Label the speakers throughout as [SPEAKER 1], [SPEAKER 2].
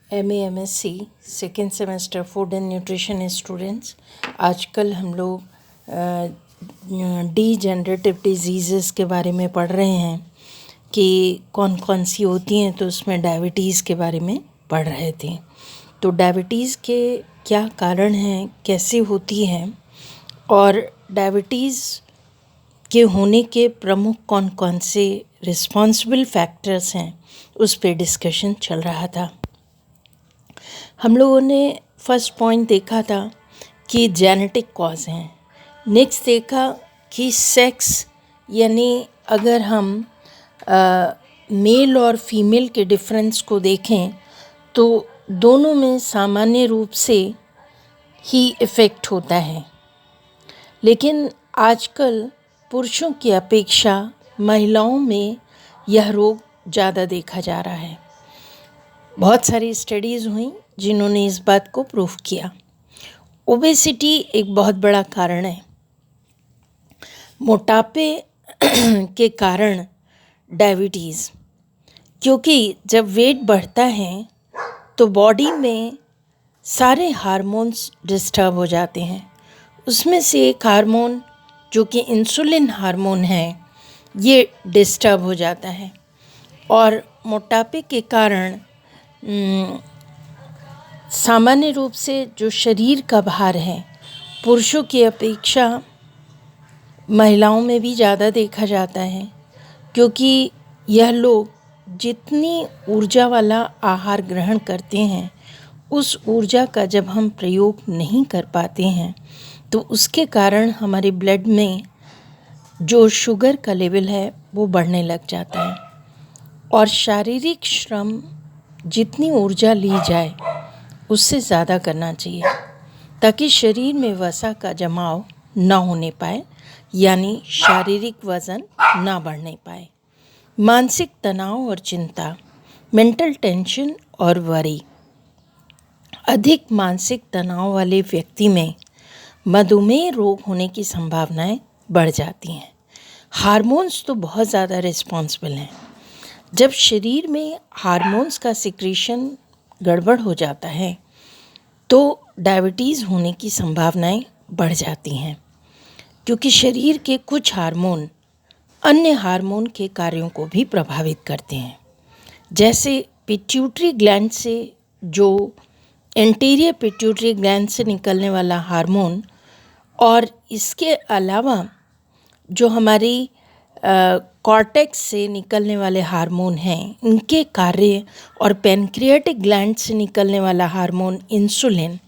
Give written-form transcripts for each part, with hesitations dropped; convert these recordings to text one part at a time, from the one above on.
[SPEAKER 1] MA MSc second semester food and nutrition students, आजकल हम लोग डीजेनरेटिव डिजीज़ के बारे में पढ़ रहे हैं कि कौन कौन सी होती हैं। तो उसमें डायबिटीज़ के बारे में पढ़ रहे थे। तो डायबिटीज़ के क्या कारण हैं, कैसे होती हैं और डायबिटीज़ के होने के प्रमुख कौन कौन से रिस्पॉन्सिबल फैक्टर्स हैं, उस पर डिस्कशन चल रहा था। हम लोगों ने फर्स्ट पॉइंट देखा था कि जेनेटिक कॉज हैं। नेक्स्ट देखा कि सेक्स, यानी अगर हम मेल और फीमेल के डिफरेंस को देखें तो दोनों में सामान्य रूप से ही इफ़ेक्ट होता है, लेकिन आजकल पुरुषों की अपेक्षा महिलाओं में यह रोग ज़्यादा देखा जा रहा है। बहुत सारी स्टडीज़ हुई जिन्होंने इस बात को प्रूव किया। ओबेसिटी एक बहुत बड़ा कारण है। मोटापे के कारण डायबिटीज़, क्योंकि जब वेट बढ़ता है तो बॉडी में सारे हार्मोन्स डिस्टर्ब हो जाते हैं। उसमें से एक हार्मोन जो कि इंसुलिन हार्मोन है, ये डिस्टर्ब हो जाता है और मोटापे के कारण सामान्य रूप से जो शरीर का भार है पुरुषों की अपेक्षा महिलाओं में भी ज़्यादा देखा जाता है, क्योंकि यह लोग जितनी ऊर्जा वाला आहार ग्रहण करते हैं उस ऊर्जा का जब हम प्रयोग नहीं कर पाते हैं तो उसके कारण हमारे ब्लड में जो शुगर का लेवल है वो बढ़ने लग जाता है। और शारीरिक श्रम जितनी ऊर्जा ली जाए उससे ज़्यादा करना चाहिए ताकि शरीर में वसा का जमाव ना होने पाए, यानी शारीरिक वज़न ना बढ़ने पाए। मानसिक तनाव और चिंता, मेंटल टेंशन और वरी। अधिक मानसिक तनाव वाले व्यक्ति में मधुमेह रोग होने की संभावनाएं बढ़ जाती हैं। हार्मोन्स तो बहुत ज़्यादा रिस्पॉन्सिबल हैं। जब शरीर में हार्मोन्स का सिक्रीशन गड़बड़ हो जाता है तो डायबिटीज़ होने की संभावनाएं बढ़ जाती हैं, क्योंकि शरीर के कुछ हार्मोन अन्य हार्मोन के कार्यों को भी प्रभावित करते हैं। जैसे पिट्यूटरी ग्लैंड से, जो एंटीरियर पिट्यूटरी ग्लैंड से निकलने वाला हार्मोन, और इसके अलावा जो हमारी कॉर्टेक्स से निकलने वाले हार्मोन हैं, इनके कार्य, और पैनक्रियाटिक ग्लैंड से निकलने वाला हार्मोन इंसुलिन,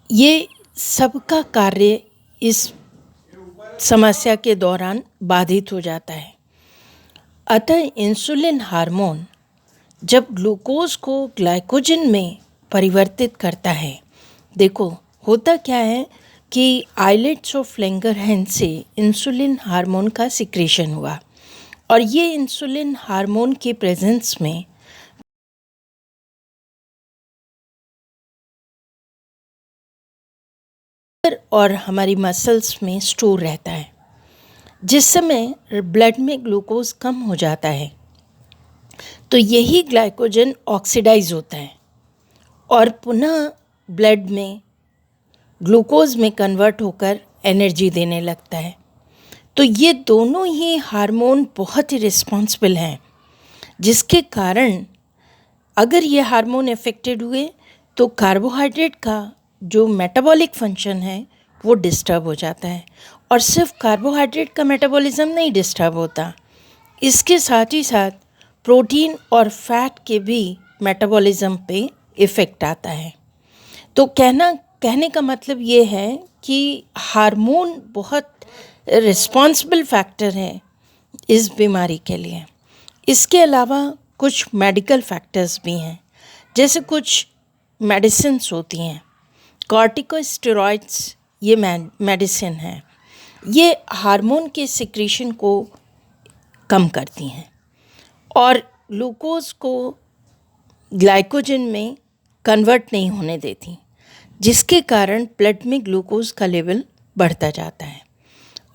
[SPEAKER 1] ये सबका कार्य इस समस्या के दौरान बाधित हो जाता है। अतः इंसुलिन हार्मोन जब ग्लूकोज को ग्लाइकोजन में परिवर्तित करता है, देखो होता क्या है कि आइलेट्स ऑफ लैंगरहैंस से इंसुलिन हार्मोन का सिक्रेशन हुआ और ये इंसुलिन हार्मोन के प्रेजेंस में और हमारी मसल्स में स्टोर रहता है। जिस समय ब्लड में ग्लूकोज कम हो जाता है तो यही ग्लाइकोजन ऑक्सीडाइज होता है और पुनः ब्लड में ग्लूकोज में कन्वर्ट होकर एनर्जी देने लगता है। तो ये दोनों ही हार्मोन बहुत ही रिस्पॉन्सिबल हैं, जिसके कारण अगर ये हार्मोन इफेक्टेड हुए तो कार्बोहाइड्रेट का जो मेटाबॉलिक फंक्शन है वो डिस्टर्ब हो जाता है। और सिर्फ कार्बोहाइड्रेट का मेटाबॉलिज्म नहीं डिस्टर्ब होता, इसके साथ ही साथ प्रोटीन और फैट के भी मेटाबॉलिज्म पे इफ़ेक्ट आता है। तो कहने का मतलब ये है कि हार्मोन बहुत रिस्पॉन्सिबल फैक्टर है इस बीमारी के लिए। इसके अलावा कुछ मेडिकल फैक्टर्स भी हैं, जैसे कुछ मेडिसिन्स होती हैं। कॉर्टिकोस्टेरॉइड्स ये मेडिसिन है, ये हार्मोन के सिक्रीशन को कम करती हैं और ग्लूकोज को ग्लाइकोजन में कन्वर्ट नहीं होने देती, जिसके कारण ब्लड में ग्लूकोज का लेवल बढ़ता जाता है।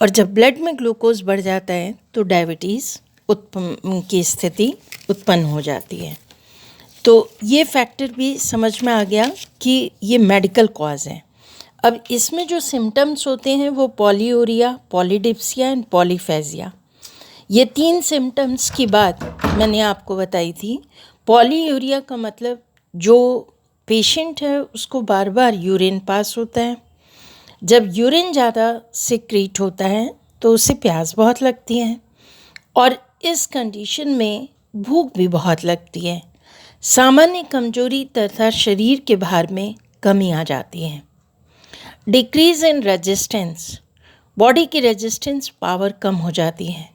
[SPEAKER 1] और जब ब्लड में ग्लूकोज बढ़ जाता है तो डायबिटीज़ की स्थिति उत्पन्न हो जाती है। तो ये फैक्टर भी समझ में आ गया कि ये मेडिकल कॉज है। अब इसमें जो सिम्टम्स होते हैं वो पॉलीयूरिया, पॉलीडिप्सिया एंड पॉलीफेजिया, ये 3 सिम्टम्स की बात मैंने आपको बताई थी। पॉलीयूरिया का मतलब जो पेशेंट है उसको बार बार यूरिन पास होता है। जब यूरिन ज़्यादा सिक्रीट होता है तो उसे प्यास बहुत लगती है और इस कंडीशन में भूख भी बहुत लगती है। सामान्य कमजोरी तथा शरीर के भार में कमी आ जाती है। डिक्रीज इन रेजिस्टेंस, बॉडी की रेजिस्टेंस पावर कम हो जाती है।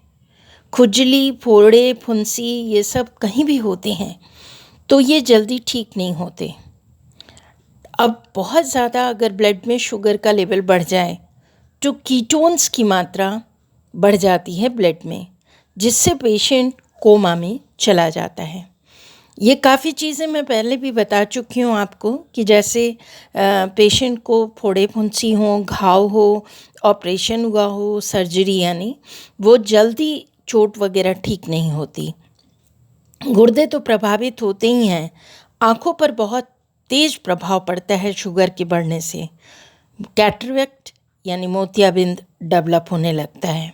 [SPEAKER 1] खुजली, फोड़े, फुंसी ये सब कहीं भी होते हैं तो ये जल्दी ठीक नहीं होते। अब बहुत ज़्यादा अगर ब्लड में शुगर का लेवल बढ़ जाए तो कीटोन्स की मात्रा बढ़ जाती है ब्लड में, जिससे पेशेंट कोमा में चला जाता है। ये काफ़ी चीज़ें मैं पहले भी बता चुकी हूँ आपको कि जैसे पेशेंट को फोड़े फुंसी हो, घाव हो, ऑपरेशन हुआ हो, सर्जरी, यानी वो जल्दी चोट वगैरह ठीक नहीं होती। गुर्दे तो प्रभावित होते ही हैं। आँखों पर बहुत तेज़ प्रभाव पड़ता है शुगर के बढ़ने से। कैटरेक्ट यानी मोतियाबिंद डेवलप होने लगता है।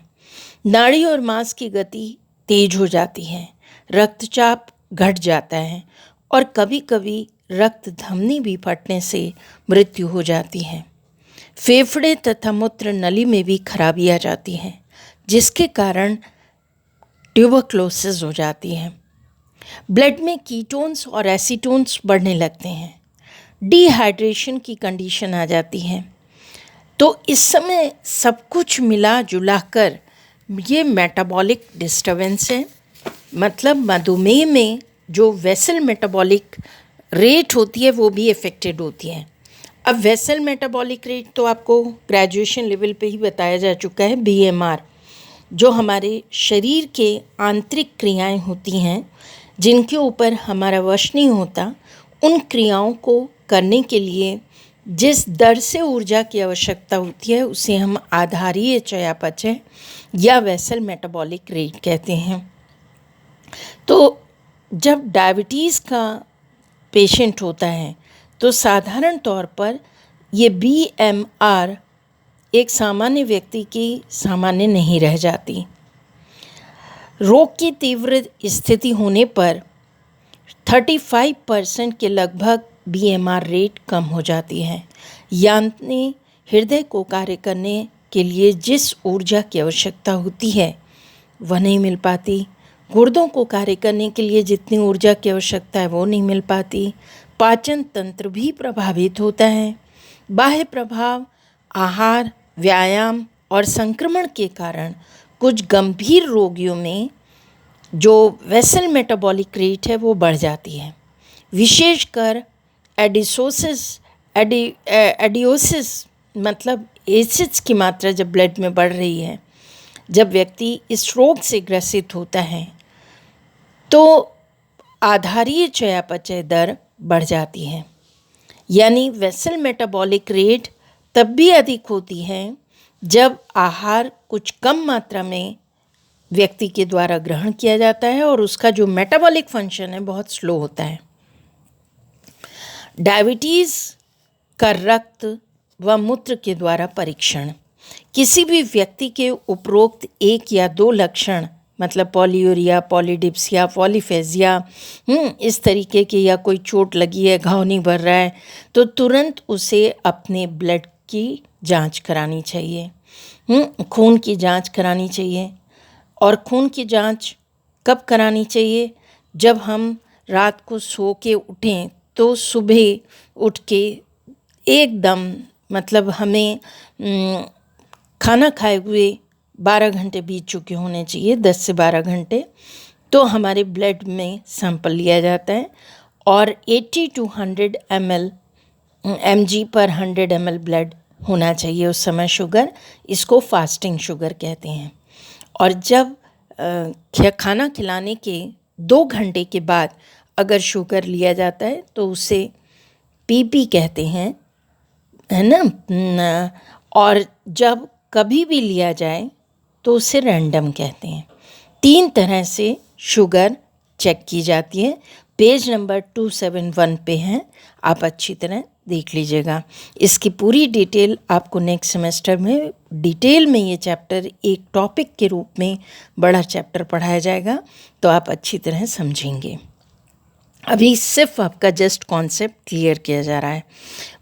[SPEAKER 1] नाड़ी और मांस की गति तेज हो जाती है। रक्तचाप घट जाता है और कभी कभी रक्त धमनी भी फटने से मृत्यु हो जाती है। फेफड़े तथा मूत्र नली में भी खराबी आ जाती है, जिसके कारण ट्यूबरक्लोसिस हो जाती है। ब्लड में कीटोन्स और एसीटोन्स बढ़ने लगते हैं। डिहाइड्रेशन की कंडीशन आ जाती है। तो इस समय सब कुछ मिला जुला कर ये मेटाबॉलिक डिस्टर्बेंस है। मतलब मधुमेह में जो वेसल मेटाबॉलिक रेट होती है वो भी अफेक्टेड होती है। अब वेसल मेटाबॉलिक रेट तो आपको ग्रेजुएशन लेवल पे ही बताया जा चुका है, बीएमआर, जो हमारे शरीर के आंतरिक क्रियाएं होती हैं जिनके ऊपर हमारा वश नहीं होता, उन क्रियाओं को करने के लिए जिस दर से ऊर्जा की आवश्यकता होती है उसे हम आधारीय चयापचय या वेसल मेटाबॉलिक रेट कहते हैं। तो जब डायबिटीज़ का पेशेंट होता है तो साधारण तौर पर ये बीएमआर एक सामान्य व्यक्ति की सामान्य नहीं रह जाती। रोग की तीव्र स्थिति होने पर 35% के लगभग बीएमआर रेट कम हो जाती है। यानी हृदय को कार्य करने के लिए जिस ऊर्जा की आवश्यकता होती है वह नहीं मिल पाती। गुर्दों को कार्य करने के लिए जितनी ऊर्जा की आवश्यकता है वो नहीं मिल पाती। पाचन तंत्र भी प्रभावित होता है। बाह्य प्रभाव, आहार, व्यायाम और संक्रमण के कारण कुछ गंभीर रोगियों में जो वेसल मेटाबॉलिक रेट है वो बढ़ जाती है। विशेषकर एडियोसिस मतलब एसिड्स की मात्रा जब ब्लड में बढ़ रही है, जब व्यक्ति इस रोग से ग्रसित होता है तो आधारीय चयापचय दर बढ़ जाती है। यानी वेसल मेटाबॉलिक रेट तब भी अधिक होती है जब आहार कुछ कम मात्रा में व्यक्ति के द्वारा ग्रहण किया जाता है और उसका जो मेटाबॉलिक फंक्शन है बहुत स्लो होता है। डायबिटीज़ का रक्त व मूत्र के द्वारा परीक्षण। किसी भी व्यक्ति के उपरोक्त 1 या 2 लक्षण मतलब पॉलीयूरिया, पॉलीडिप्सिया, पॉलीफेजिया इस तरीके के, या कोई चोट लगी है, घाव नहीं भर रहा है, तो तुरंत उसे अपने ब्लड की जांच करानी चाहिए। खून की जांच करानी चाहिए। और खून की जांच कब करानी चाहिए? जब हम रात को सो के उठें तो सुबह उठ के एकदम, मतलब हमें खाना खाए हुए 12 घंटे बीत चुके होने चाहिए, 10 से 12 घंटे, तो हमारे ब्लड में सैंपल लिया जाता है और 80 to 100 mg पर 100 ml ब्लड होना चाहिए उस समय शुगर। इसको फास्टिंग शुगर कहते हैं। और जब खाना खिलाने के 2 घंटे के बाद अगर शुगर लिया जाता है तो उसे पीपी कहते हैं, है ना। और जब कभी भी लिया जाए तो उसे रैंडम कहते हैं। 3 तरह से शुगर चेक की जाती है। पेज नंबर 271 पे हैं, आप अच्छी तरह देख लीजिएगा। इसकी पूरी डिटेल आपको नेक्स्ट सेमेस्टर में डिटेल में ये चैप्टर एक टॉपिक के रूप में बड़ा चैप्टर पढ़ाया जाएगा, तो आप अच्छी तरह समझेंगे। अभी सिर्फ आपका जस्ट कॉन्सेप्ट क्लियर किया जा रहा है।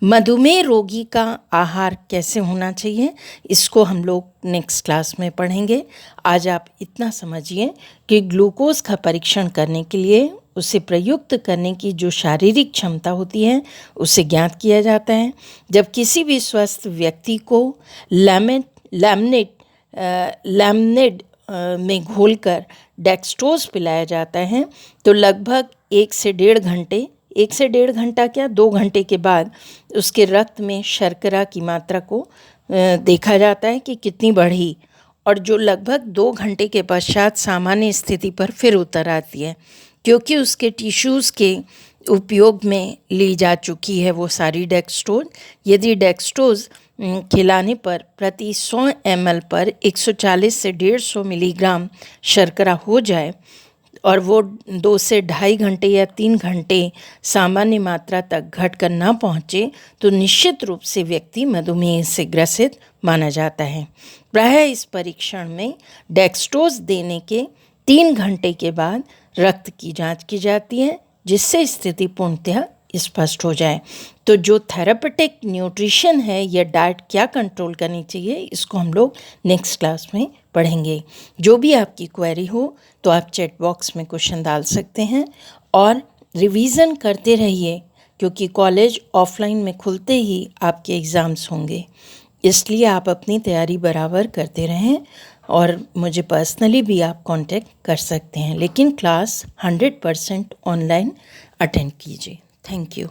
[SPEAKER 1] मधुमेह रोगी का आहार कैसे होना चाहिए, इसको हम लोग नेक्स्ट क्लास में पढ़ेंगे। आज आप इतना समझिए कि ग्लूकोज का परीक्षण करने के लिए उसे प्रयुक्त करने की जो शारीरिक क्षमता होती है उसे ज्ञात किया जाता है। जब किसी भी स्वस्थ व्यक्ति को लैमिनेड में घोलकर डेक्सट्रोज पिलाया जाता है तो लगभग 1 से 1.5 घंटा क्या 2 घंटे के बाद उसके रक्त में शर्करा की मात्रा को देखा जाता है कि कितनी बढ़ी, और जो लगभग 2 घंटे के पश्चात सामान्य स्थिति पर फिर उतर आती है, क्योंकि उसके टिश्यूज़ के उपयोग में ली जा चुकी है वो सारी डेक्सट्रोज। यदि डेक्सट्रोज खिलाने पर प्रति 100 ml पर 140 से 150 मिलीग्राम शर्करा हो जाए और वो 2 से 2.5 घंटे या 3 घंटे सामान्य मात्रा तक घटकर ना पहुँचे तो निश्चित रूप से व्यक्ति मधुमेह से ग्रसित माना जाता है। प्रायः इस परीक्षण में डेक्सट्रोज देने के 3 घंटे के बाद रक्त की जांच की जाती है, जिससे स्थिति पूर्णतः स्पष्ट हो जाए। तो जो थेरापेटिक न्यूट्रिशन है या डाइट क्या कंट्रोल करनी चाहिए, इसको हम लोग नेक्स्ट क्लास में पढ़ेंगे। जो भी आपकी क्वेरी हो तो आप चैट बॉक्स में क्वेश्चन डाल सकते हैं और रिवीजन करते रहिए, क्योंकि कॉलेज ऑफलाइन में खुलते ही आपके एग्ज़ाम्स होंगे, इसलिए आप अपनी तैयारी बराबर करते रहें और मुझे पर्सनली भी आप कांटेक्ट कर सकते हैं, लेकिन क्लास 100% ऑनलाइन अटेंड कीजिए। Thank you.